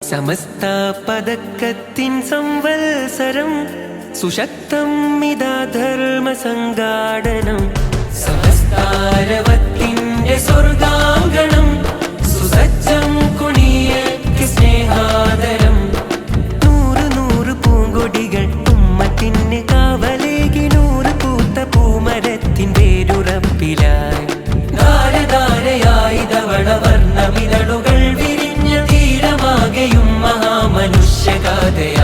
സമസ്ത പദക്കത്തിൻ സംവത്സരം സുശക്തം ഇതാ ധർമ്മസംഘാടനം സമസ്താരവത്തിന്റെ സ്വർഗാങ്കണം സുസജ്ജം കുണിയക്ക് സ്നേഹാദരം നൂറ് നൂറ് പൂങ്കൊടികൾ ഉമ്മത്തിന് കാവലേകി നൂറ് പൂത്ത പൂമരത്തിൻ വേരുറപ്പിലായി ധാരധാരയായി ധവളവർണ്ണമിതളുകൾ വിരിഞ്ഞ തീരമാകെയും മഹാമനുഷ്യഗാഥയായി